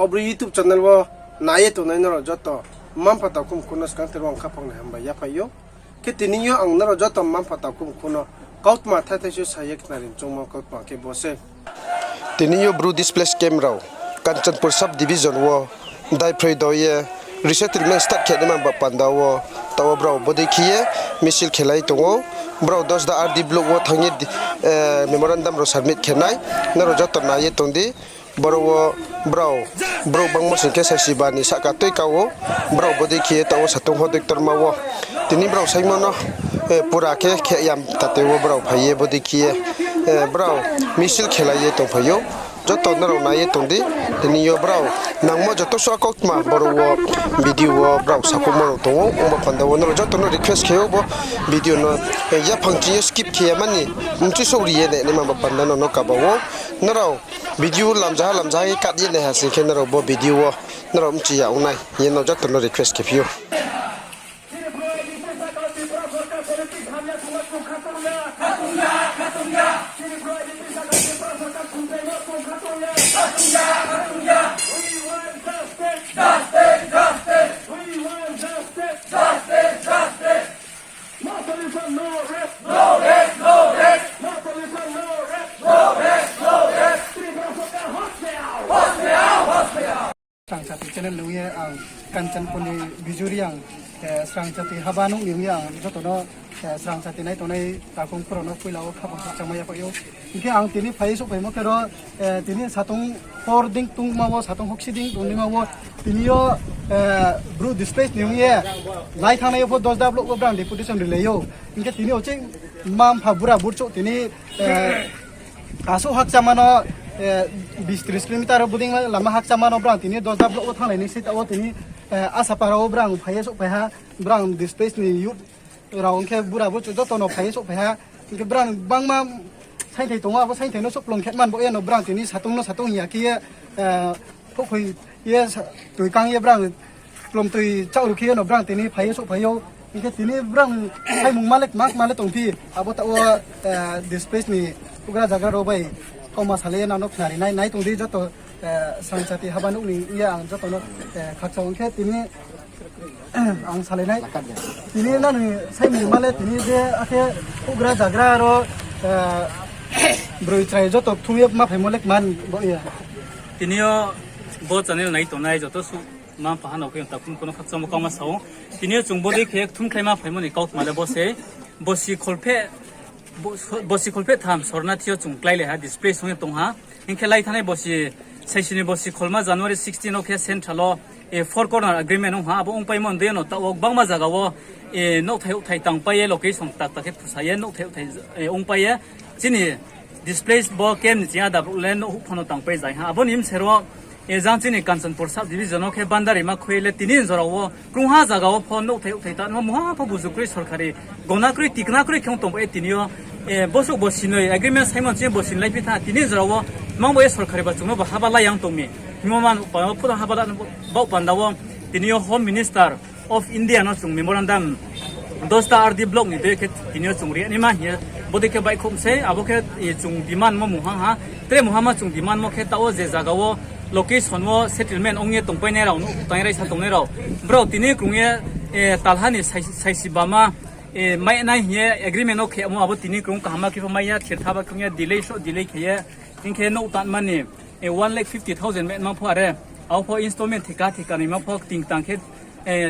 obri YouTube channel wo naye to nai naro joto mam pata kum kuno skang terwang kapang na hamba ya payo ke tininyo ang naro joto mam pata kum kuno kautma thate su sayek narin chongma kautma ke bose tininyo bru display cam raw Kanchanpur sub division wo dai phroi doye resettlement start khedema ba pandawo taw braw bodi khiye misil khelai tongo braw 10 da RD block wo thangi memorandum ro submit khenai naro joto naye tondi bro braw bangmo singke sasibani saka toi kawo braw bodi khiye taw satong ho doctor mawo tini braw saimono pura ke yam tatewo braw phaye bodi khiye braw misil khelaye to phayo joto naro naye tondi tini yo braw nangmo joto so akotma boro wo video wo braw sakomo to oma panda wo naro joto no request kheo bo video no ya phangchi skip khia mani umchi soriye ne ma panda no ka bawo naro video lamja kat ye ne ha se naro bo video wo naro umchi ya unai ye no joto no request khio Sangcati channel luye ang Kanchanpur ni bijuri ang sangcati habanung liu yang joto no sangcati nai to nai takung pro no puilao khapang chamaya payo inke ang tini phai so paimo kero tini satong hoarding tung mawo satong hoxiding tung mawo tini yo bru display liu ye lai thana yo 10 da block brand deputation relayo inke tini oche mam phabura burcho tini aso hak chamano 20-30 kilometer buding lama hak chamano brang tini 10 da block thang ni sita o tini asa parao brang phai so pha brang display ni youth raung ke bura bu joto no phai so pha ke brang bangma sai thai tonga bo sai thai no soplong khetman bo no brang tini satong ya ki phoi ye tui kang ye brang plom tui chau ru ki no brang tini phai so phayo ke tini brang sai mung malek tong phi abo ta o display ni ugra jaga ro bai koma sale na no khari nai tong di joto sangchati habanuk ni ya ang joto no khachong ke tini ang sale nai tini na ni sai mung male tini je ake ugra jagra ro broi trai joto thuyep ma phemolek man bo ya tini yo bo channel nai to nai joto su ma pa no ke ta kun kono khachong mo kama sao tini yo chungbo de khek thum khlai ma phemoni kaut male bo se bosi kolpe tham sorna thio chung klai le ha display song tong ha inke lai thane bosi saisini bosi kholma January 16 okhe central a four corner agreement ha abo ongpai mon de no ta ok bangma jaga wo no thai tang pai location tak tak phusa ye no thai ongpai ye chini display bo kem ni chia da len no phono tang pai jai ha abo nim sero jang chini Kanchanpur sub division okhe bandari ma khoile tinin jora wo krungha jaga wo phone no thai ta no moha pha buzu kri sarkari gona kri tikna kri khong tong e tinio bosu bosinoi agreement saimon che bosin lai pitha tinin jora wo mangbo e sarkari ba chungno ba habala yang tongmi himoman pa pura habala ba pandawo tinio home minister of India no chung memorandum 10 da RD block ni de ke tinio chungri ani ma hi bodi ke bai khom se abo ke chung demand mo muha ha tre muhamma chung demand mo ke ta o je jaga wo location wo settlement onge tongpai ne raw no tai rai sa tong ne raw bro tini krungye talhani saisi bama mai nai he agreement okay mo abo tini krung kahama ki mai ya thirtha ba krungye delay khiye inke no tan mani 1,50,000 met ma phare au pho installment thika ni ma pho ting tang khe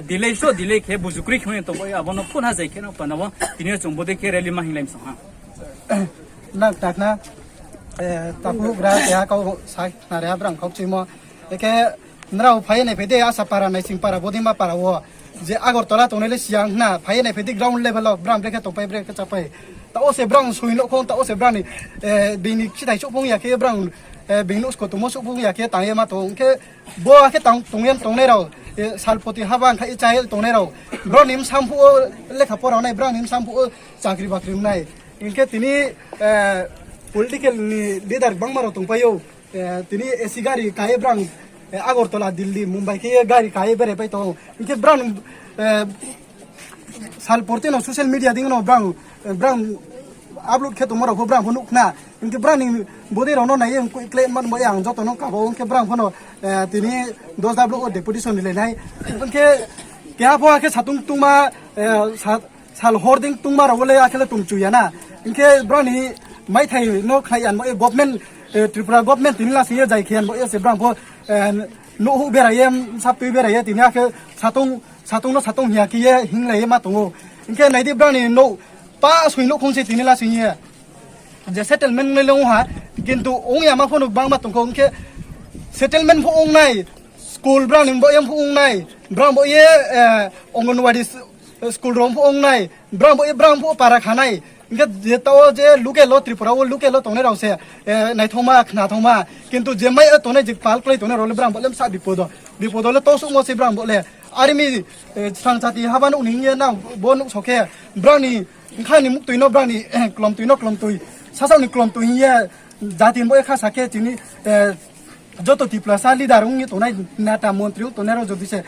delay khe buzukri khone to boy abo no phun ha jai khe no panawa tini chungbo de ke rally ma hinglaim sa ha na takna tapu gra ya kau sai na re brang khop chimo eke nrau phai nei phede asa para nei sing para bodima para wo je Agartala tonele siang na phai nei phede ground level of brang brek to pai brek cha pai ta o se brang suino khon ta o se brang ni bini chidai chok pong ya ke brang binu sko to mo sok pong ya ke ta ye ma to ke bo ke tang tongyen tong nei rao salpoti haban khai chai tong nei rao bro nim sampu lekha pora nei brang nim sampu chakri bakri nai inke tini political leader bangmaro tongpayo tini AC gari kai brang Agartala Delhi Mumbai ke gari kai bere pai to inke brang sal porte no social media ding no brang upload ke tomorrow ko brang bunuk na इनके brand बोदे रौनो नहीं उनको इकले मन बोए आंग जो तो no काबो उनके brand फनो तिनी 10W डेपुटेशन ले नहीं उनके क्या पो आके सातुंग तुमा साल होर्डिंग तुमा रोले आके तुम चुया ना इनके ब्रांड माइ थाई नो खाई अन गवर्नमेंट त्रिपुरा गवर्नमेंट तिनी लासी जाय खियान बोए से ब्रांड फो नो हु बेराये साप तुई बेराये तिनी आके सातुंग हिया किए हिंग ले मा तुंगो इनके नाइदि ब्रांड नो पा सुइनो खोंसे तिनी लासी जे सेटलमेंट ले लो हा किंतु ओंग यामा फोनुक बांग मा तुमको उनके सेटलमेंट फो ओंग नाय स्कूल ब्रांड बो यम फो ओंग नाय ब्रांड बो ये अंगनवाड़ी स्कूल रोम फो ओंग नाय ब्रांड फो पारा खानाय इनके जे तो जे लुके लो त्रिपुरा वो लुके लो तोने रावसे नाइथोमा खनाथोमा किंतु जे मै तोने जे पाल क्ले तोने रोले ब्रांड बोले सा बिपोदो ले तो सुमो से ब्रांड बोले आर्मी सांसाति हाबान उनिंगे ना बोन सके ब्रांड खानी मुक तुइनो ब्रांड क्लम तुइ सासावनि क्लम तुइये जातिन बो खा साके तिनि जो तो तिप्ला साली दारुंग तोनाय नाटा मंत्री तोने रो जदिसे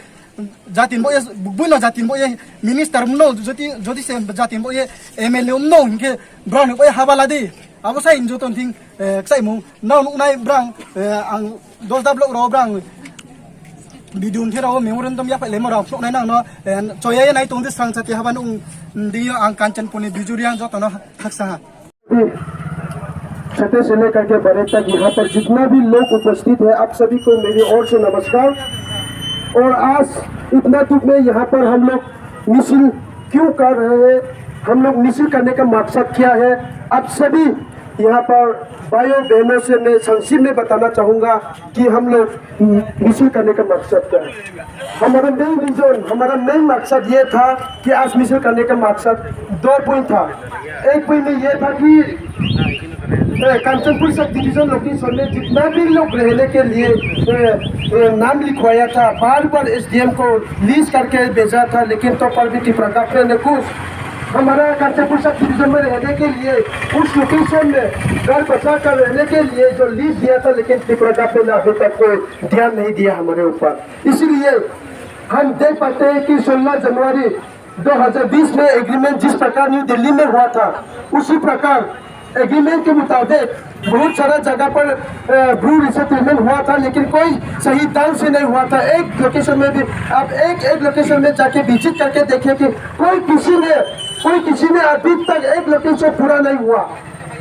जातिन बो बुनो जातिन बो मिनिस्टर मनो जदि से जातिन बो एमएलए मनो इनके ब्रांड बो हाबालादि आबो साइन जो तन थिं साइमु नाउ नुनाय ब्रांड आं 10W रो ब्रांड बिदुन थेराव मेमोरेंडम या फाइले मराव फ्लोनाय नांनो चोयाय नाय तंदि सांसाति हाबान उं दियो आं कांचनपुरनि बिजुरियां जतनो हाक्सा छोटे से लेकर के बड़े तक यहाँ पर जितना भी लोग उपस्थित है आप सभी को मेरी ओर से नमस्कार। और आज इतना धूप में यहाँ पर हम लोग मिছিল क्यों कर रहे हैं, हम लोग मिছিল करने का मकसद क्या है, आप सभी यहाँ पर भाइयों बहनों से मैं संक्षिप्त में बताना चाहूँगा कि हम लोग मिছিল करने का मकसद क्या है। हमारा मेन रीजन, हमारा मेन मकसद ये था कि आज मिছিল करने का मकसद 2 पॉइंट था। एक पॉइंट में ये था कि कांचनपुर सब डिवीजन लोकेशन में जितना भी लोग रहने के लिए नाम लिखवाया था, बार बार SDM को लीज करके भेजा था, लेकिन तो पर भी त्रिपुरा गवर्नमेंट ने कुछ हमारा कांचनपुर सब डिवीजन में रहने के लिए उस लोकेशन में घर बचा कर रहने के लिए जो लीज दिया था, लेकिन त्रिपुरा गवर्नमेंट ने अभी तक कोई ध्यान नहीं दिया हमारे ऊपर। इसलिए हम देख पाते हैं कि 16 जनवरी 2020 में एग्रीमेंट जिस प्रकार न्यू दिल्ली में हुआ था, उसी प्रकार एग्रीमेंट के मुताबिक बहुत सारा जगह पर ब्रू रिसेटलमेंट हुआ था, लेकिन कोई सही ढंग से नहीं हुआ था। एक लोकेशन में भी आप एक लोकेशन में जाके विजिट करके देखें कि कोई किसी ने अभी तक एक लोकेशन पूरा नहीं हुआ।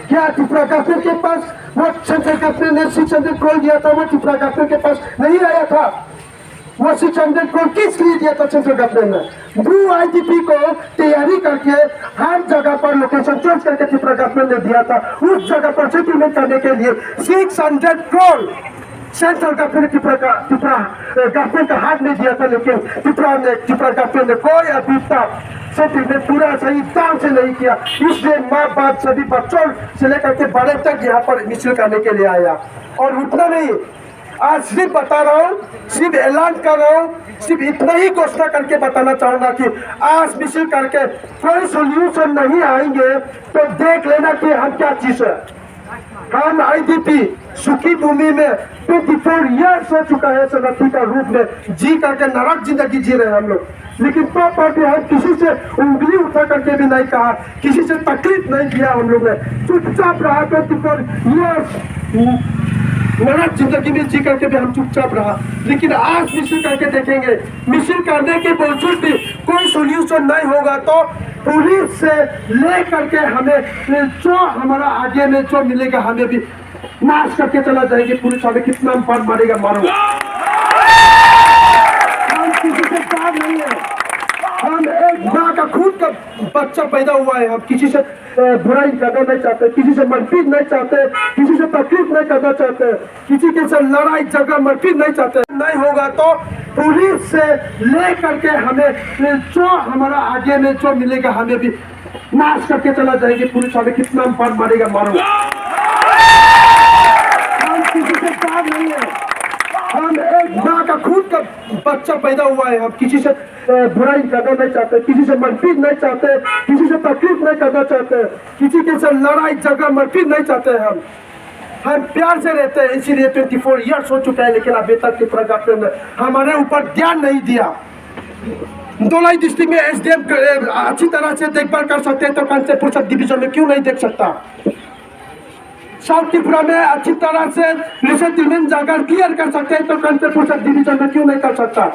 क्या त्रिपुरा गवर्नमेंट के पास वो सेंट्रल गवर्नमेंट ने 600 करोड़ दिया था, वो त्रिपुरा गवर्नमेंट के पास नहीं आया था। वो 600 करोड़ किस लिए दिया था सेंट्रल गवर्नमेंट ने? ब्रू IDP को तैयारी करके हर जगह पर लोकेशन चूज करके त्रिपुरा गवर्नमेंट ने दिया था। उस जगह पर सेटलमेंट करने के लिए 600 crore central government Tripura government का हाथ नहीं दिया था, लेकिन त्रिपुरा गवर्नमेंट ने कोई अभी तक सेटलमेंट पूरा सही ढंग से नहीं किया। इसलिए माँ बाप सभी बच्चों से लेकर के बड़े तक यहाँ पर मिছিল करने के लिए आया। और उतना नहीं, आज सिर्फ बता रहा हूँ, सिर्फ ऐलान कर रहा हूँ, सिर्फ इतना ही घोषणा करके बताना चाहूंगा कि आज मिছিল करके कोई सोल्यूशन नहीं आएंगे तो देख लेना कि हम क्या चीज है। हम IDP सुखी भूमि में 24 ईयर्स हो चुका है शरणार्थी का रूप में जी करके नरक जिंदगी जी रहे हैं हम लोग, लेकिन तो पर भी हम किसी से उंगली उठा करके भी नहीं कहा, किसी से तकलीफ नहीं दिया। हम लोग ने चुपचाप रहा 24 ईयर्स नरक जिंदगी में जी करके भी हम चुपचाप रहा। लेकिन आज मिছিল करके देखेंगे, मिছিল करने के बावजूद भी कोई सोल्यूशन नहीं होगा तो पुलिस से ले करके हमें जो हमारा आगे में जो मिलेगा हमें भी नाश करके चला जाएगी। पुलिस हमें कितना मार मारेगा मारो, हम किसी से प्यार नहीं है। हम एक माँ का खून का बच्चा पैदा हुआ है, हम किसी से बुराई करना नहीं चाहते, किसी से मारपीट नहीं चाहते, किसी से तकलीफ नहीं करना चाहते, किसी के साथ लड़ाई झगड़ा मारपीट नहीं चाहते। नहीं होगा तो पुलिस से ले करके हमें जो हमारा आगे में जो मिलेगा हमें भी नाश करके चला जाएगी। पुलिस हमें कितना मार मारेगा मारो, हम किसी से प्यार नहीं है। हम एक माँ का खून का बच्चा पैदा हुआ है, हम किसी से बुराई करना नहीं चाहते, किसी से मारपीट नहीं चाहते, किसी से तकलीफ नहीं करना चाहते, किसी के साथ लड़ाई झगड़ा मारपीट नहीं चाहते। हम प्यार से रहते हैं, इसीलिए 24 ईयर्स हो चुका है, लेकिन अभी तक त्रिपुरा गवर्नमेंट ने हमारे ऊपर ध्यान नहीं दिया। धोलाई डिस्ट्रिक्ट में SDM अच्छी तरह से देखभाल कर सकते हैं तो कांचनपुर सब डिवीजन में क्यों नहीं देख सकता? साउथ त्रिपुरा में अच्छी तरह से रिसेटलमेंट जगह क्लियर कर सकते हैं, तो कांचनपुर सब डिवीजन में क्यों नहीं कर सकता?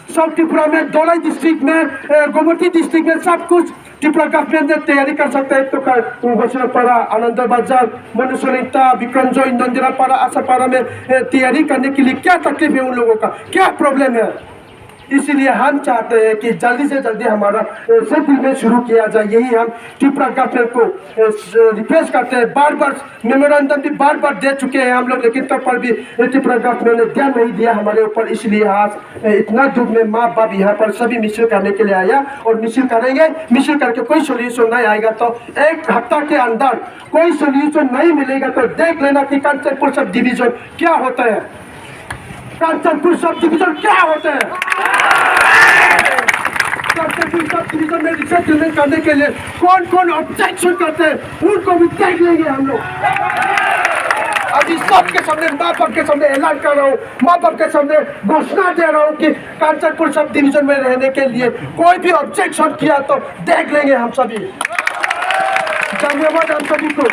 साउथ त्रिपुरा में दोलाई डिस्ट्रिक्ट में, गोमती डिस्ट्रिक्ट में सब कुछ त्रिपुरा गवर्नमेंट ने तैयारी कर सकते हैं। तो बसरापाड़ा, आनंद बाजार, मनुष्यता, विक्रमजोई, नंदिरापाड़ा, आशापाड़ा में तैयारी करने के लिए क्या तकलीफ है उन लोगों का, क्या प्रॉब्लम है? इसीलिए हम चाहते हैं कि जल्दी से जल्दी हमारा सेटलमेंट शुरू किया जाए। यही हम त्रिपुरा गवर्नमेंट को रिक्वेस्ट करते हैं। बार बार मेमोरेंडम भी बार बार दे चुके हैं हम लोग, लेकिन तब पर भी त्रिपुरा गवर्नमेंट ने ध्यान नहीं दिया हमारे ऊपर। इसलिए आज इतना दुख में माँ बाप यहाँ पर सभी मिছিল करने के लिए आया और मिছিল करेंगे। मिছিল करके कोई सोल्यूशन नहीं आएगा तो एक हफ्ता के अंदर कोई सोल्यूशन नहीं मिलेगा तो देख लेना कि कांचनपुर सब डिवीजन क्या होता है, कांचनपुर सब डिवीजन क्या होते हैं। कांचनपुर सब डिवीजन में रिसेटलमेंट करने के लिए कौन कौन ऑब्जेक्शन करते हैं उनको भी देख लेंगे हम लोग। अभी सबके सामने, माँ बाप के सामने ऐलान कर रहा हूँ, माँ बाप के सामने घोषणा दे रहा हूँ कि कांचनपुर सब डिवीजन में रहने के लिए कोई भी ऑब्जेक्शन किया तो देख लेंगे हम सभी। धन्यवाद हम सभी को।